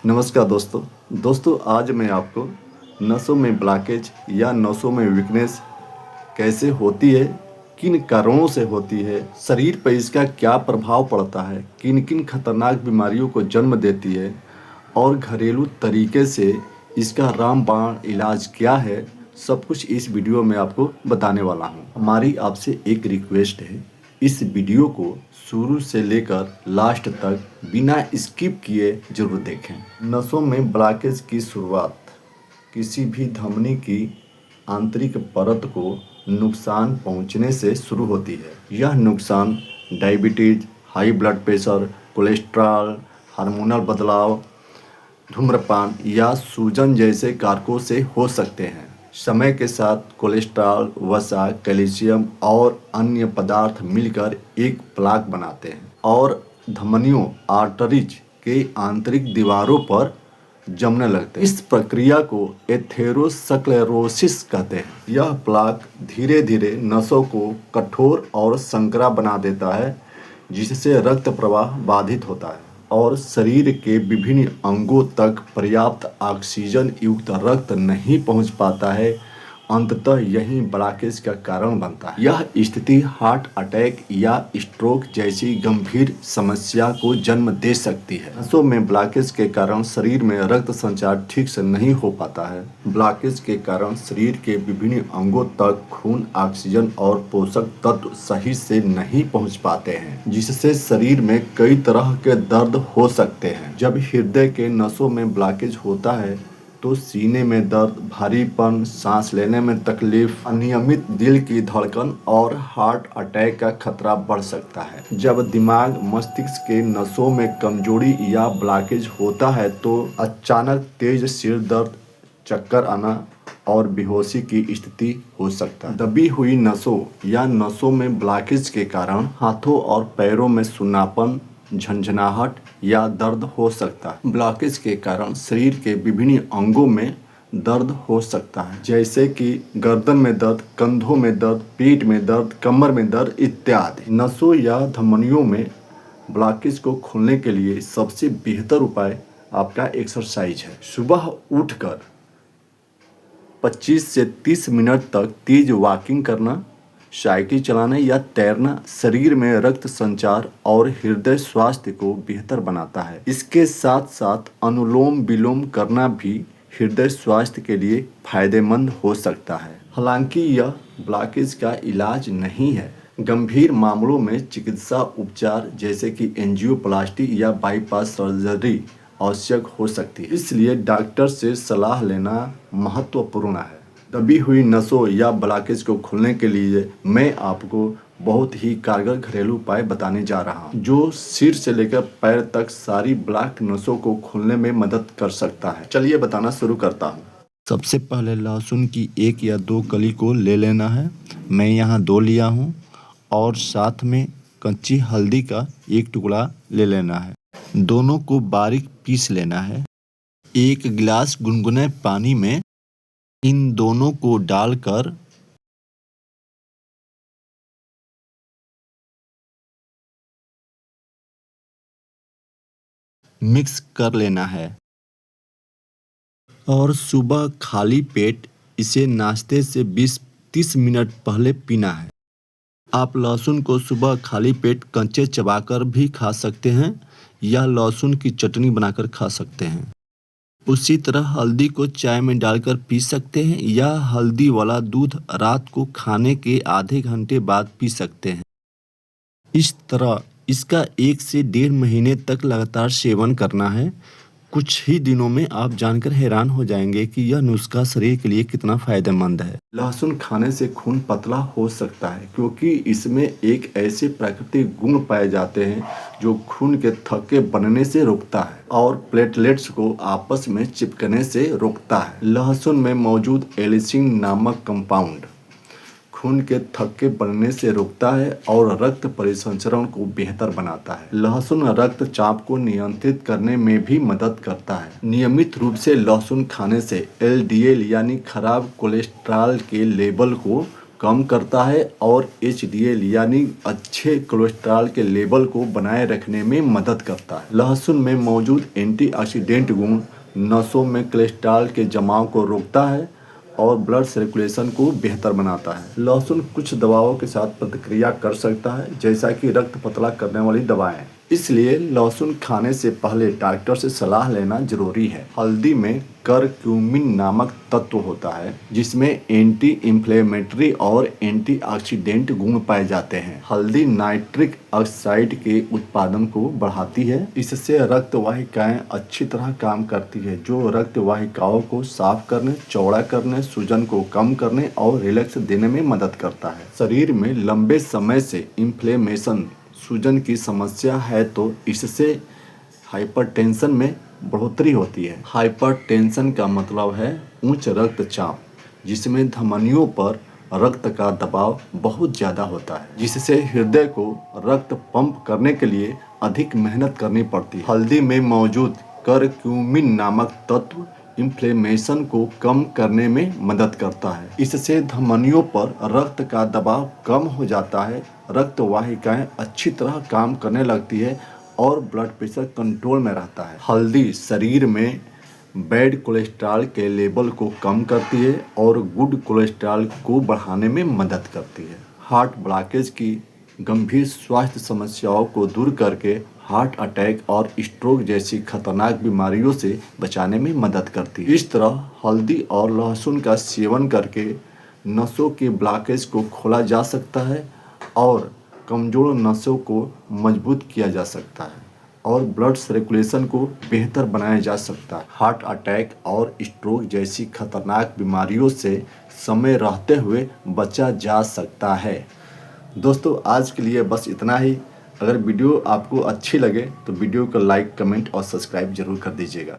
नमस्कार दोस्तों आज मैं आपको नसों में ब्लॉकेज या नसों में वीकनेस कैसे होती है, किन कारणों से होती है, शरीर पर इसका क्या प्रभाव पड़ता है, किन किन खतरनाक बीमारियों को जन्म देती है और घरेलू तरीके से इसका रामबाण इलाज क्या है, सब कुछ इस वीडियो में आपको बताने वाला हूँ। हमारी आपसे एक रिक्वेस्ट है, इस वीडियो को शुरू से लेकर लास्ट तक बिना स्किप किए जरूर देखें। नसों में ब्लॉकेज की शुरुआत किसी भी धमनी की आंतरिक परत को नुकसान पहुंचने से शुरू होती है। यह नुकसान diabetes, high blood pressure, cholesterol, hormonal बदलाव, धूम्रपान या सूजन जैसे कारकों से हो सकते हैं। समय के साथ कोलेस्ट्रॉल, वसा, कैल्शियम और अन्य पदार्थ मिलकर एक प्लाक बनाते हैं और धमनियों आर्टरीज के आंतरिक दीवारों पर जमने लगते हैं। इस प्रक्रिया को एथेरोस्क्लेरोसिस कहते हैं। यह प्लाक धीरे धीरे नसों को कठोर और संकरा बना देता है, जिससे रक्त प्रवाह बाधित होता है और शरीर के विभिन्न अंगों तक पर्याप्त ऑक्सीजन युक्त रक्त नहीं पहुंच पाता है। अंततः यही ब्लॉकेज का कारण बनता है। यह स्थिति हार्ट अटैक या स्ट्रोक जैसी गंभीर समस्या को जन्म दे सकती है। नसों में ब्लॉकेज के कारण शरीर में रक्त संचार ठीक से नहीं हो पाता है। ब्लॉकेज के कारण शरीर के विभिन्न अंगों तक खून, ऑक्सीजन और पोषक तत्व सही से नहीं पहुंच पाते हैं, जिससे शरीर में कई तरह के दर्द हो सकते हैं। जब हृदय के नसों में ब्लॉकेज होता है तो सीने में दर्द, भारीपन, सांस लेने में तकलीफ, अनियमित दिल की धड़कन और हार्ट अटैक का खतरा बढ़ सकता है। जब दिमाग, मस्तिष्क के नसों में कमजोरी या ब्लॉकेज होता है तो अचानक तेज सिर दर्द, चक्कर आना और बेहोशी की स्थिति हो सकता है। दबी हुई नसों या नसों में ब्लॉकेज के कारण हाथों और पैरों में सुन्नापन, झंझनाहट या दर्द हो सकता है। ब्लॉकेज के कारण शरीर के विभिन्न अंगों में दर्द हो सकता है, जैसे कि गर्दन में दर्द, कंधों में दर्द, पेट में दर्द, कमर में दर्द इत्यादि। नसों या धमनियों में ब्लॉकेज को खोलने के लिए सबसे बेहतर उपाय आपका एक्सरसाइज है। सुबह उठकर 25 से 30 मिनट तक तेज वॉकिंग करना, साइकिल चलाना या तैरना शरीर में रक्त संचार और हृदय स्वास्थ्य को बेहतर बनाता है। इसके साथ साथ अनुलोम विलोम करना भी हृदय स्वास्थ्य के लिए फायदेमंद हो सकता है। हालांकि यह ब्लॉकेज का इलाज नहीं है। गंभीर मामलों में चिकित्सा उपचार जैसे कि एंजियोप्लास्टी या बाईपास सर्जरी आवश्यक हो सकती है, इसलिए डॉक्टर से सलाह लेना महत्वपूर्ण है। दबी हुई नसों या ब्लॉकेज को खोलने के लिए मैं आपको बहुत ही कारगर घरेलू उपाय बताने जा रहा हूं, जो सिर से लेकर पैर तक सारी ब्लॉक नसों को खोलने में मदद कर सकता है। चलिए बताना शुरू करता हूं। सबसे पहले लहसुन की 1 या 2 कली को ले लेना है। मैं यहाँ 2 लिया हूँ और साथ में कच्ची हल्दी का 1 टुकड़ा ले लेना है। दोनों को बारीक पीस लेना है। 1 गिलास गुनगुने पानी में इन दोनों को डालकर मिक्स कर लेना है और सुबह खाली पेट इसे नाश्ते से 20-30 मिनट पहले पीना है। आप लहसुन को सुबह खाली पेट कच्चे चबाकर भी खा सकते हैं या लहसुन की चटनी बनाकर खा सकते हैं। उसी तरह हल्दी को चाय में डालकर पी सकते हैं या हल्दी वाला दूध रात को खाने के आधे घंटे बाद पी सकते हैं। इस तरह इसका 1 से 1.5 महीने तक लगातार सेवन करना है। कुछ ही दिनों में आप जानकर हैरान हो जाएंगे कि यह नुस्खा शरीर के लिए कितना फायदेमंद है। लहसुन खाने से खून पतला हो सकता है क्योंकि इसमें एक ऐसे प्राकृतिक गुण पाए जाते हैं जो खून के थक्के बनने से रोकता है और प्लेटलेट्स को आपस में चिपकने से रोकता है। लहसुन में मौजूद एलिसिन नामक कंपाउंड खून के थक्के बनने से रोकता है और रक्त परिसंचरण को बेहतर बनाता है। लहसुन रक्तचाप को नियंत्रित करने में भी मदद करता है। नियमित रूप से लहसुन खाने से एलडीएल यानी खराब कोलेस्ट्रॉल के लेवल को कम करता है और HDL यानी अच्छे कोलेस्ट्रॉल के लेवल को बनाए रखने में मदद करता है। लहसुन में मौजूद एंटीऑक्सीडेंट गुण नसों में कोलेस्ट्रॉल के जमाव को रोकता है और ब्लड सर्कुलेशन को बेहतर बनाता है। लहसुन कुछ दवाओं के साथ प्रतिक्रिया कर सकता है, जैसा कि रक्त पतला करने वाली दवाएं। इसलिए लहसुन खाने से पहले डॉक्टर से सलाह लेना जरूरी है। हल्दी में करक्यूमिन नामक तत्व होता है, जिसमें एंटी इंफ्लेमेटरी और एंटीऑक्सीडेंट गुण पाए जाते हैं। हल्दी नाइट्रिक ऑक्साइड के उत्पादन को बढ़ाती है। इससे रक्त वाहिकाएं अच्छी तरह काम करती है, जो रक्त वाहिकाओं को साफ करने, चौड़ा करने, सूजन को कम करने और रिलैक्स देने में मदद करता है। शरीर में लंबे समय से इन्फ्लेमेशन, सूजन की समस्या है तो इससे हाइपरटेंशन में बढ़ोतरी होती है। हाइपरटेंशन का मतलब है उच्च रक्तचाप, जिसमें धमनियों पर रक्त का दबाव बहुत ज़्यादा होता है, जिससे हृदय को रक्त पंप करने के लिए अधिक मेहनत करनी पड़ती है। हल्दी में मौजूद करक्यूमिन नामक तत्व इन्फ्लेमेशन को कम करने में मदद करता है। इससे धमनियों पर रक्त का दबाव कम हो जाता है, रक्त वाहिकाएं अच्छी तरह काम करने लगती है और ब्लड प्रेशर कंट्रोल में रहता है। हल्दी शरीर में बैड कोलेस्ट्रॉल के लेवल को कम करती है और गुड कोलेस्ट्रॉल को बढ़ाने में मदद करती है। हार्ट ब्लॉकेज की गंभीर स्वास्थ्य समस्याओं को दूर करके हार्ट अटैक और स्ट्रोक जैसी खतरनाक बीमारियों से बचाने में मदद करती है। इस तरह हल्दी और लहसुन का सेवन करके नसों के ब्लॉकेज को खोला जा सकता है और कमज़ोर नसों को मजबूत किया जा सकता है और ब्लड सर्कुलेशन को बेहतर बनाया जा सकता है। हार्ट अटैक और स्ट्रोक जैसी खतरनाक बीमारियों से समय रहते हुए बचा जा सकता है। दोस्तों, आज के लिए बस इतना ही। अगर वीडियो आपको अच्छी लगे तो वीडियो को लाइक, कमेंट और सब्सक्राइब जरूर कर दीजिएगा।